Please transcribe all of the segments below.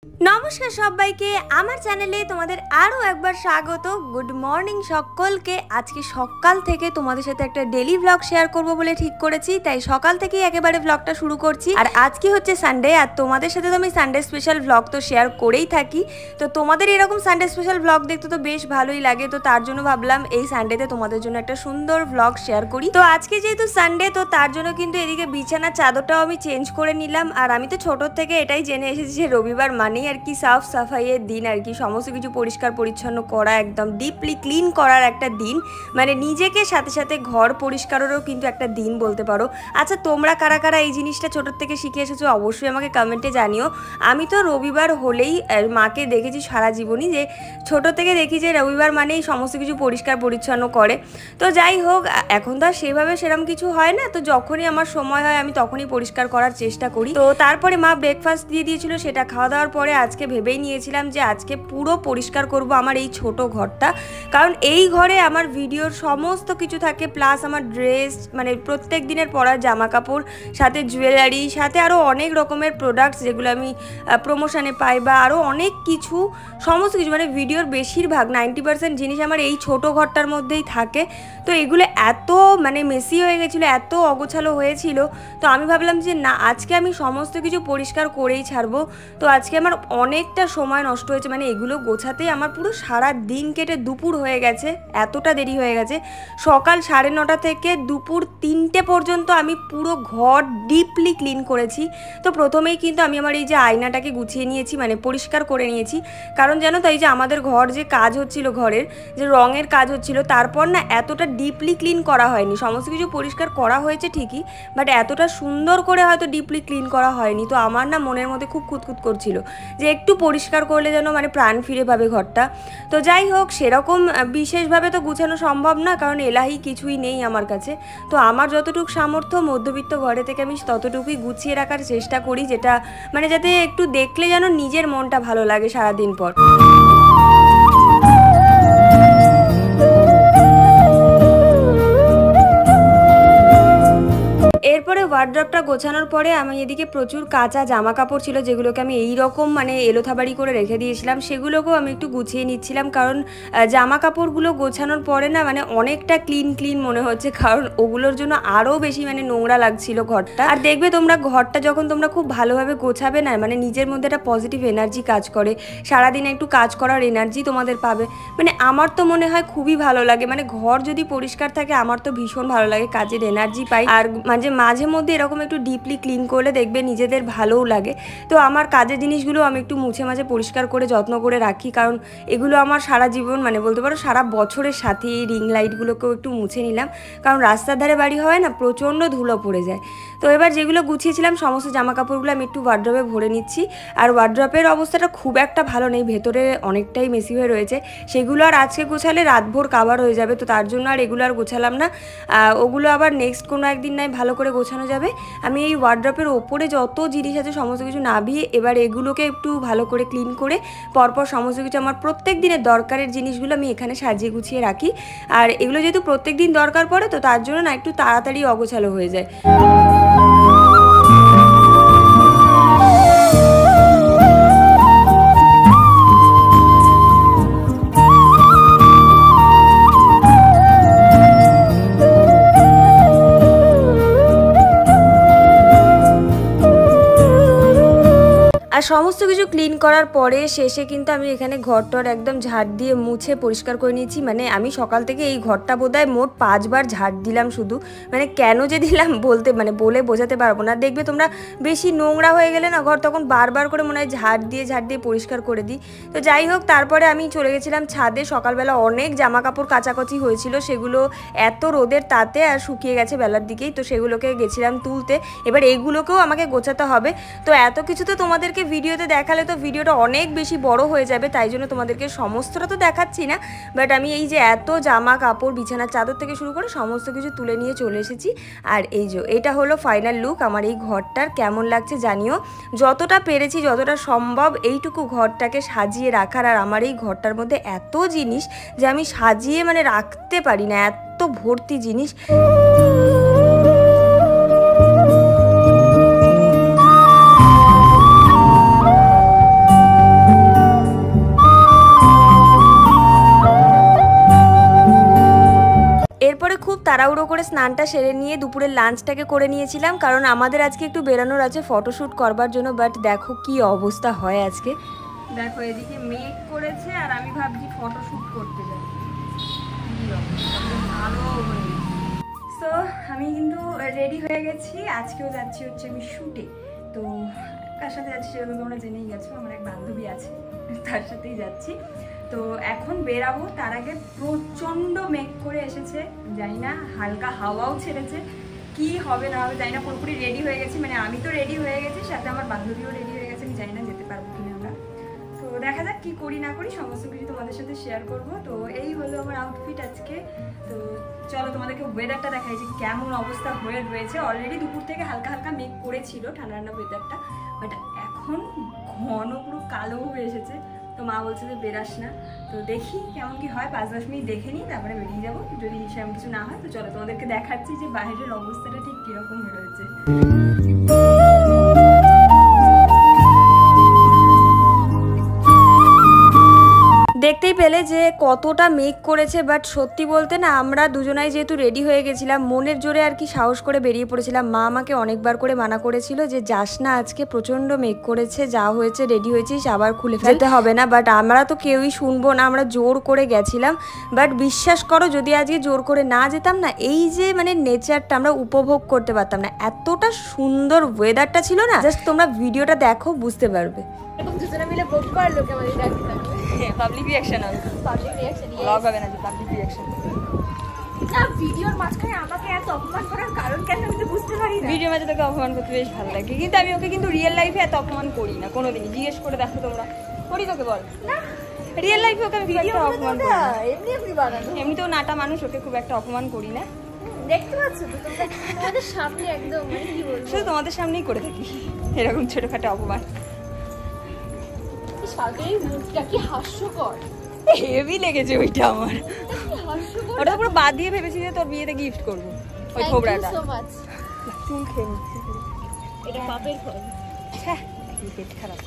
নমস্কার সবাইকে আমার চ্যানেলে তোমাদের আরও একবার স্বাগত। গুড মর্নিং সকলকে। আজকে সকাল থেকে তোমাদের সাথে একটা ডেলি ব্লগ শেয়ার করব বলে ঠিক করেছি, তাই সকাল থেকেই একেবারে ব্লগটা শুরু করছি। আর আজকে হচ্ছে সানডে, আর তোমাদের সাথে তো আমি সানডে স্পেশাল ব্লগ তো শেয়ার করেই থাকি। তো তোমাদের এরকম সানডে স্পেশাল ব্লগ দেখতে তো বেশ ভালোই লাগে, তো তার জন্য ভাবলাম এই সানডেতে তোমাদের জন্য একটা সুন্দর ব্লগ শেয়ার করি। তো আজকে যেহেতু সানডে, তো তার জন্য কিন্তু এদিকে বিছানার চাদরটাও আমি চেঞ্জ করে নিলাম। আর আমি তো ছোটোর থেকে এটাই জেনে এসেছি যে রবিবার মানেই আর কি সাফ সাফাইয়ের দিন, আর কি সমস্ত কিছু পরিষ্কার পরিচ্ছন্ন করা, একদম ডিপলি ক্লিন করার একটা দিন, মানে নিজেকে সাথে সাথে ঘর পরিষ্কারেরও কিন্তু একটা দিন বলতে পারো। আচ্ছা, তোমরা কারা কারা এই জিনিসটা ছোটোর থেকে শিখে এসেছো অবশ্যই আমাকে কমেন্টে জানিও। আমি তো রবিবার হলেই মাকে দেখেছি সারা জীবনই, যে ছোটো থেকে দেখি যে রবিবার মানেই সমস্ত কিছু পরিষ্কার পরিচ্ছন্ন করে। তো যাই হোক, এখন তো আর সেভাবে সেরকম কিছু হয় না, তো যখনই আমার সময় হয় আমি তখনই পরিষ্কার করার চেষ্টা করি। তো তারপরে মা ব্রেকফাস্ট দিয়ে দিয়েছিল, সেটা খাওয়া দাওয়ার পরে আজকে ভেবেই নিয়েছিলাম যে আজকে পুরো পরিষ্কার করব আমার এই ছোট ঘরটা, কারণ এই ঘরে আমার ভিডিওর সমস্ত কিছু থাকে, প্লাস আমার ড্রেস, মানে প্রত্যেক দিনের পরার জামা কাপড়, সাথে জুয়েলারি, সাথে আরও অনেক রকমের প্রোডাক্টস যেগুলো আমি প্রমোশনে পাই, বা আরও অনেক কিছু, সমস্ত কিছু, মানে ভিডিওর বেশিরভাগ 90% জিনিস আমার এই ছোট ঘরটার মধ্যেই থাকে। তো এগুলো এত মানে মেসি হয়ে গেছিলো, এত অগোছালো হয়েছিল, তো আমি ভাবলাম যে না, আজকে আমি সমস্ত কিছু পরিষ্কার করেই ছাড়বো। তো আজকে আমার অনেকটা সময় নষ্ট হয়েছে, মানে এগুলো গোছাতেই আমার পুরো সারা দিন কেটে দুপুর হয়ে গেছে, এতটা দেরি হয়ে গেছে। সকাল 9:30 থেকে দুপুর 3টে পর্যন্ত আমি পুরো ঘর ডিপলি ক্লিন করেছি। তো প্রথমেই কিন্তু আমি আমার এই যে আয়নাটাকে গুছিয়ে নিয়েছি, মানে পরিষ্কার করে নিয়েছি, কারণ জানো তো এই যে আমাদের ঘর যে কাজ হচ্ছিল, ঘরের যে রঙের কাজ হচ্ছিল, তারপর না এতটা ডিপলি ক্লিন করা হয়নি। সমস্ত কিছু পরিষ্কার করা হয়েছে ঠিকই, বাট এতটা সুন্দর করে হয়তো ডিপলি ক্লিন করা হয়নি। তো আমার না মনের মধ্যে খুব খুঁতখুত করছিল যে একটু পরিষ্কার করলে যেন মানে প্রাণ ফিরে পাবে ঘরটা। তো যাই হোক, সেরকম বিশেষভাবে তো গুছানো সম্ভব না, কারণ এলাহি কিছুই নেই আমার কাছে। তো আমার যতটুকু সামর্থ্য মধ্যবিত্ত ঘরে থেকে আমি ততটুকুই গুছিয়ে রাখার চেষ্টা করি, যেটা মানে যাতে একটু দেখলে যেন নিজের মনটা ভালো লাগে সারাদিন পর। এরপরে ওয়ার্ড্রপটা গোছানোর পরে আমি এদিকে প্রচুর কাঁচা জামা কাপড় ছিল, যেগুলোকে আমি এইরকম মানে এলোথাবাড়ি করে রেখে দিয়েছিলাম, সেগুলোকেও আমি একটু গুছিয়ে নিচ্ছিলাম, কারণ জামা কাপড়গুলো গোছানোর পরে না মানে অনেকটা ক্লিন ক্লিন মনে হচ্ছে, কারণ ওগুলোর জন্য আরও বেশি মানে নোংরা লাগছিল ঘরটা। আর দেখবে তোমরা ঘরটা যখন তোমরা খুব ভালোভাবে গোছাবে না, মানে নিজের মধ্যে একটা পজিটিভ এনার্জি কাজ করে, সারাদিনে একটু কাজ করার এনার্জি তোমাদের পাবে। মানে আমার তো মনে হয় খুবই ভালো লাগে, মানে ঘর যদি পরিষ্কার থাকে আমার তো ভীষণ ভালো লাগে, কাজের এনার্জি পাই। আর মাঝে মধ্যে এরকম একটু ডিপলি ক্লিন করলে দেখবে নিজেদের ভালোও লাগে। তো আমার কাজের জিনিসগুলো আমি একটু মুছে মাঝে পরিষ্কার করে যত্ন করে রাখি, কারণ এগুলো আমার সারা জীবন, মানে বলতে পারো সারা বছরের সাথে। এই রিং লাইটগুলোকেও একটু মুছে নিলাম, কারণ রাস্তার ধারে বাড়ি হয় না, প্রচণ্ড ধুলো পড়ে যায়। তো এবার যেগুলো গুছিয়েছিলাম সমস্ত জামা কাপড়গুলো আমি একটু ওয়ার্ড্রপে ভরে নিচ্ছি। আর ওয়ার্ড্রপের অবস্থাটা খুব একটা ভালো নেই, ভেতরে অনেকটাই মেসি হয়ে রয়েছে, সেগুলো আর আজকে গোছালে রাতভর কাভার হয়ে যাবে, তো তার জন্য আর এগুলো আর গোছালাম না। ওগুলো আবার নেক্সট কোনো একদিন নয় ভালো করে গোছানো যাবে। আমি এই ওয়ার্ড্রপের ওপরে যত জিনিস আছে সমস্ত কিছু নামিয়ে এবার এগুলোকে একটু ভালো করে ক্লিন করে পরপর সমস্ত কিছু আমার প্রত্যেক দিনের দরকারের জিনিসগুলো আমি এখানে সাজিয়ে গুছিয়ে রাখি। আর এগুলো যেহেতু প্রত্যেক দিন দরকার পড়ে, তো তার জন্য না একটু তাড়াতাড়ি অগোছালো হয়ে যায়। আর সমস্ত কিছু ক্লিন করার পরে শেষে কিন্তু আমি এখানে ঘরটর একদম ঝাড় দিয়ে মুছে পরিষ্কার করে নিয়েছি। মানে আমি সকাল থেকে এই ঘরটা বোধহয় মোট 5 বার ঝাড় দিলাম শুধু, মানে কেন যে দিলাম বলে বোঝাতে পারবো না। দেখবে তোমরা বেশি নোংরা হয়ে গেলে না ঘর, তখন বারবার করে মনে হয় ঝাড় দিয়ে পরিষ্কার করে দিই। তো যাই হোক, তারপরে আমি চলে গেছিলাম ছাদে। সকালবেলা অনেক জামা কাপড় কাচাকাচি হয়েছিল, সেগুলো এত রোদের তাতে আর শুকিয়ে গেছে বেলার দিকেই, তো সেগুলোকে গেছিলাম তুলতে। এবার এইগুলোকেও আমাকে গোছাতে হবে। তো এত কিছু তো তোমাদেরকে ভিডিওতে দেখালে তো ভিডিওটা অনেক বেশি বড় হয়ে যাবে, তাই জন্য তোমাদেরকে সমস্তটা তো দেখাচ্ছি না, বাট আমি এই যে এত জামা কাপড়, বিছানার চাদর থেকে শুরু করে সমস্ত কিছু তুলে নিয়ে চলে এসেছি। আর এই যে এটা হলো ফাইনাল লুক আমার এই ঘরটার। কেমন লাগছে জানিও। যতটা পেরেছি, যতটা সম্ভব এইটুকু ঘরটাকে সাজিয়ে রাখার। আর আমার এই ঘরটার মধ্যে এত জিনিস যে আমি সাজিয়ে মানে রাখতে পারি না, এত ভর্তি জিনিস। তাড়াহুড়ো করে স্নানটা সেরে নিয়ে দুপুরের লাঞ্চটাকে করে নিয়েছিলাম, কারণ আমাদের আজকে একটু বেরানোর আছে ফটোশ্যুট করবার জন্য। বাট দেখো কি অবস্থা হয় আজকে। দেখো এদিকে মেঘ করেছে আর আমি ভাবছি ফটোশ্যুট করতে যাই। ভালো সো আমি কিন্তু রেডি হয়ে গেছি, আজকেও যাচ্ছি হচ্ছে আমি শ্যুটে। তো কার সাথে যাচ্ছি সেটা তোমরা জেনেই গেছো, আমার এক বান্ধবী আছে তার সাথেই যাচ্ছি। তো এখন বেরাবো, তার আগে প্রচণ্ড মেঘ করে এসেছে, জানি না হালকা হাওয়াও ছেড়েছে, কি হবে না হবে জানি না। পুরোপুরি রেডি হয়ে গেছি, মানে আমি তো রেডি হয়ে গেছি, সাথে আমার বান্ধবীও রেডি হয়ে গেছে। আমি জানি না যেতে পারবো কিনা আমরা, তো দেখা যাক কি করি না করি, সমস্ত কিছু তোমাদের সাথে শেয়ার করব। তো এই হলো আমার আউটফিট আজকে। তো চলো তোমাদেরকে ওয়েদারটা দেখাই যে কেমন অবস্থা হয়ে রয়েছে। অলরেডি দুপুর থেকে হালকা হালকা মেঘ করেছিল, ঠান্ডা ঠান্ডা ওয়েদারটা, বাট এখন ঘন পুরো কালো হয়ে এসেছে। তো মা বলছে যে বেরাস না, তো দেখি কেমন কি হয়, 5-10 মিনিট দেখে নিই, তারপরে বেরিয়ে যাবো। যদি সেরকম কিছু না হয় তো চলো তোমাদেরকে দেখাচ্ছি যে বাইরের অবস্থাটা ঠিক কিরকম হয়ে রয়েছে। দেখতেই পেলে যে কতটা মেঘ করেছে, বাট সত্যি বলতে না আমরা দুজনাই যেহেতু রেডি হয়ে গেছিলাম, মনের জোরে আর কি সাহস করে বেরিয়ে পড়েছিলাম। মা আমাকে অনেকবার করে মানা করেছিল যে যাস না, আজকে প্রচণ্ড মেঘ করেছে, যা হয়েছে রেডি হয়েছিস আবার খুলে ফেলতে হবে না। বাট আমরা তো কেউই শুনবো না, আমরা জোর করে গেছিলাম। বাট বিশ্বাস করো যদি আজকে জোর করে না যেতাম না, এই যে মানে নেচারটা আমরা উপভোগ করতে পারতাম না, এতটা সুন্দর ওয়েদারটা ছিল না। জাস্ট তোমরা ভিডিওটা দেখো বুঝতে পারবে। দুজনে মিলে বুক করলো কেমন পাবলিক রিঅ্যাকশন হবে, পাবলিক রিঅ্যাকশন ব্লগ হবে না যে পাবলিক রিঅ্যাকশন। না ভিডিওর মাঝখানে আমাকে এত অপমান করার কারণ কেন আমি তো বুঝতে পারি না। ভিডিওর মাঝে তোকে অপমান করতে বেশ ভালো লাগে, কিন্তু আমি ওকে কিন্তু রিয়েল লাইফে এত অপমান করি না কোনোদিনই। জিজ্ঞেস করে দেখো তোমরা, করি তোকে বল না রিয়েল লাইফে ওকে আমি ভিডিও অপমান করি না। এমনি এমনি বানানো, এমনিতেও নাটা মানুষ, ওকে খুব একটা অপমান করি না। দেখতে পাচ্ছ তো তোমরা তোমাদের সামনে একদম মানে কি বলবো, শুধু তোমাদের সামনেই করে থাকি এরকম ছোটখাটো অপমান। শাকের মুখটা কি হাস্যকর, হেভি লেগেছে ওইটা আমার। ওটা পুরো বাদ দিয়ে ভেবেছি যে তোর বিয়েতে গিফট করবো ওই থোবড়াটা। চুল খেয়ে নিচ্ছি, এটা পাপের ফল। হ্যাঁ পেট খারাপ।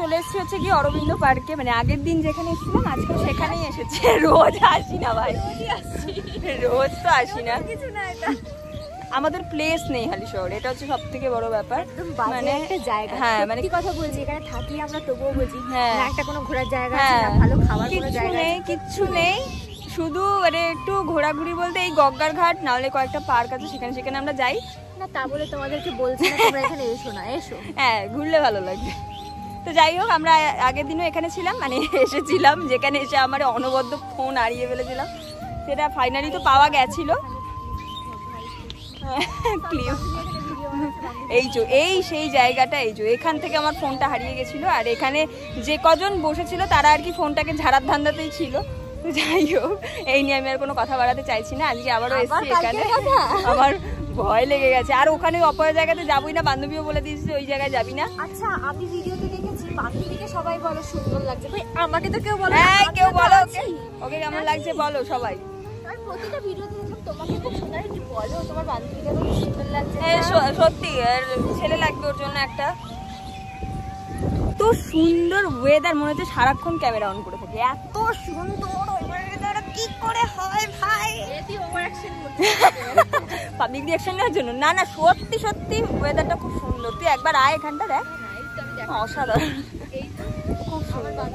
চলে এসেছি হচ্ছে কি অরবিন্দ পার্কে, মানে আগের দিন যেখানে এসেছিলাম আজকেও সেখানেই এসেছি। রোজ আসি না ভাই, রোজ তো আসি না, আমাদের প্লেস নেই হালি শহরে, এটা হচ্ছে সব থেকে বড় ব্যাপার। মানে একটা জায়গা, হ্যাঁ মানে কি কথা বলছি, এখানে থাকি আমরা তবুও বুঝি হ্যাঁ একটা কোনো ঘোরার জায়গা আছে না, ভালো খাবার কোনো জায়গা নেই, কিচ্ছু নেই। শুধু মানে একটু ঘোরাঘুরি বলতে এই গঙ্গার ঘাট না হলে কয়েকটা পার্ক আছে, সেখানে সেখানে আমরা যাই না। তা বলে তোমাদেরকে বলছি না তোমরা এখানে এসো না, এসো হ্যাঁ ঘুরলে ভালো লাগবে। তো যাই হোক আমরা আগের দিনও এখানে ছিলাম, মানে এসেছিলাম, যেখানে এসে আমার অনবদ্য ফোন হারিয়ে ফেলেছিলাম, সেটা ফাইনালি তো পাওয়া গেছিল। এই সেই জায়গাটা, এখান থেকে আমার ফোনটা হারিয়ে গেছিল, আর এখানে যে কজন বসেছিল তারা আর কি ফোনটাকে ঝাড়ার ধান্দাতেই ছিল। যাই হোক এই নিয়ে আমি আর কোনো কথা বাড়াতে চাইছি না। আজকে আবারও এসেছি এখানে, আমার ভয় লেগে গেছে। আর ওখানে অপর জায়গাতে যাবোই না, বান্ধবীও বলে দিয়েছে ওই জায়গায় যাবি না। আচ্ছা আমি ভিডিওতে দেখেছি বান্ধবীকে সবাই বলো সুন্দর লাগছে, ভাই আমাকে তো কেউ বলো, হ্যাঁ কেউ বলো ওকে কেমন লাগছে বলো সবাই। আর প্রতিটা ভিডিওতে দেখলাম তোমাকে খুব সুন্দর, একটু বলো তোমার বান্ধবীকে খুব সুন্দর লাগছে। সত্যি ছেলে লাগবে ওর জন্য একটা। এত সুন্দর ওয়েদার, মনে হচ্ছে সারাক্ষণ ক্যামেরা অন করে থাকে, এত সুন্দর ওয়েদার কি করে হয় ভাই। পাবলিক রিঅ্যাকশন নেওয়ার জন্য না, না সত্যি সত্যি ওয়েদারটা খুব সুন্দর। তুই একবার আয় এখানটা দেখ, অসাধারণ, খুব সুন্দর।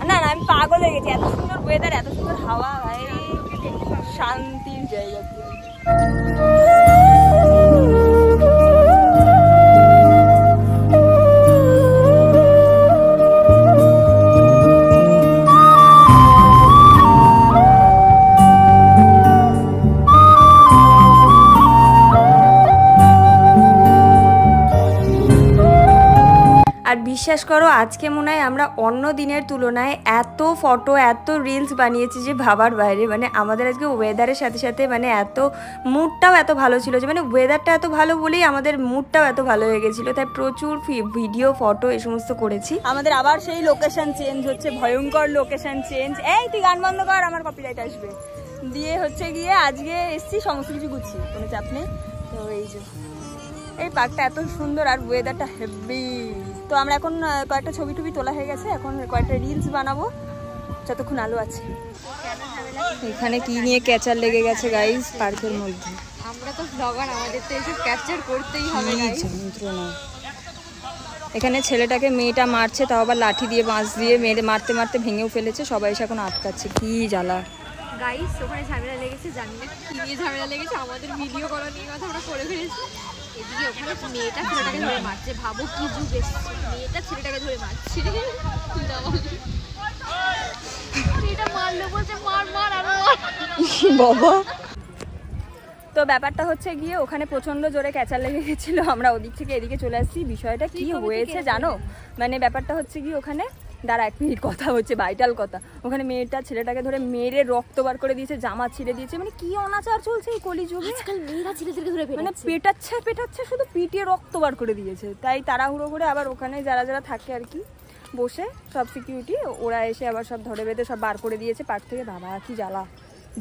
না না আমি পাগল হয়ে গেছি, এত সুন্দর ওয়েদার, এত সুন্দর হাওয়া, ভাই শান্তির জায়গা। আর বিশ্বাস করো আজকে মনে হয় আমরা অন্য দিনের তুলনায় এত ফটো এত রিলস বানিয়েছি যে ভাবার বাইরে। মানে আমাদের আজকে ওয়েদারের সাথে সাথে মানে এত মুডটাও এত ভালো ছিল যে মানে ওয়েদারটা এত ভালো বলেই আমাদের মুডটাও এত ভালো হয়ে গেছিলো, তাই প্রচুর ভিডিও ফটো এই সমস্ত করেছি। আমাদের আবার সেই লোকেশন চেঞ্জ হচ্ছে, ভয়ঙ্কর লোকেশন চেঞ্জ। এই তুই গান বন্ধ কর, আমার কপিরাইট আসবে। দিয়ে হচ্ছে গিয়ে আজকে এসছি সমস্ত কিছু গুছিয়ে, কোনো চাপ নেই। তো এই যে এই পার্কটা এত সুন্দর আর ওয়েদারটা হেভি। তো আমরা এখন কয়েকটা ছবি টবি তোলা হয়ে গেছে, এখন কয়েকটা রিলস বানাবো যতক্ষণ আলো আছে। এখানে কি নিয়ে ক্যাচার লেগে গেছে গাইস পার্কের মধ্যে। আমরা তো ব্লগার, আমাদের তো এসব ক্যাপচার করতেই হবে গাইস। এখানে ছেলেটাকে মেয়েটা মারছে, তাও আবার লাঠি দিয়ে বাঁশ দিয়ে মেরে মারতে মারতে ভেঙেও ফেলেছে, সবাই এসে এখন আটকাচ্ছে। কি জ্বালা গাইস, ওখানে ঝামেলা লেগেছে, জানি না কি নিয়ে ঝামেলা লেগেছে, আমাদের ভিডিও করা নিয়ে কথা আমরা করে ফেলেছি। এদিকে ওখানে মেয়েটা ছেলেটাকে ধরে মারছে, ভাবো কি যুগ এসছে, মেয়েটা ছেলেটাকে ধরে মারছে। এটা মারলো বলছে মার মার আরো বাবা। তো ব্যাপারটা হচ্ছে গিয়ে ওখানে প্রচন্ড জোরে ক্যাচার লেগে গেছিল, আমরা ওদিক থেকে এদিকে চলে আসছি। বিষয়টা কি হয়েছে জানো, মানে ব্যাপারটা হচ্ছে কি ওখানে দাঁড়া এক মিনিট কথা হচ্ছে, ভাইটাল কথা। ওখানে মেয়েটা ছেলেটাকে ধরে মেরে রক্ত বার করে দিয়েছে, জামা ছিঁড়ে দিয়েছে। মানে কি অনাচার চলছে এই কলিযুগে, আজকাল মেয়েরা ছেলেদেরকে ধরে মানে পেটাচ্ছে শুধু পিটিয়ে রক্ত বার করে দিয়েছে। তাই তাড়াহুড়ো করে আবার ওখানে যারা যারা থাকে আর কি বসে সব সিকিউরিটি, ওরা এসে আবার সব ধরে বেঁধে সব বার করে দিয়েছে পার্ক থেকে। বাবা কি জ্বালা,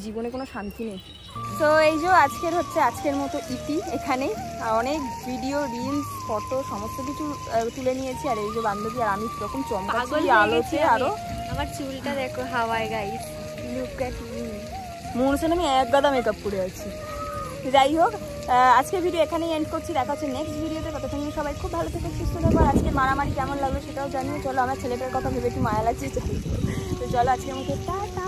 জীবনে কোনো শান্তি নেই। তো এই যে আজকের মতো ইতি এখানে অনেক ভিডিও রিলস ফটো সমস্ত কিছু তুলে নিয়েছি। আর এই যে বান্ধবী আর আমি কিরকম চমকাচ্ছি আলোতে, আরো আমার চুলটা দেখো হাওয়ায় গাইস, লুক এট মি। মনে হচ্ছে আমি এক গাদা মেকআপ করে আছি। যাই হোক, আজকের ভিডিও এখানেই এন্ড করছি, দেখা হচ্ছে নেক্সট ভিডিওতে। ততক্ষণ সবাই খুব ভালো থেকে সুস্থ থাকবো। আর আজকে মারামারি কেমন লাগলো সেটাও জানিয়ে। চলো, আমার ছেলেটার কথা ভেবে একটু মায়া লাগছে, তো চলো আজকের মতো টাটা।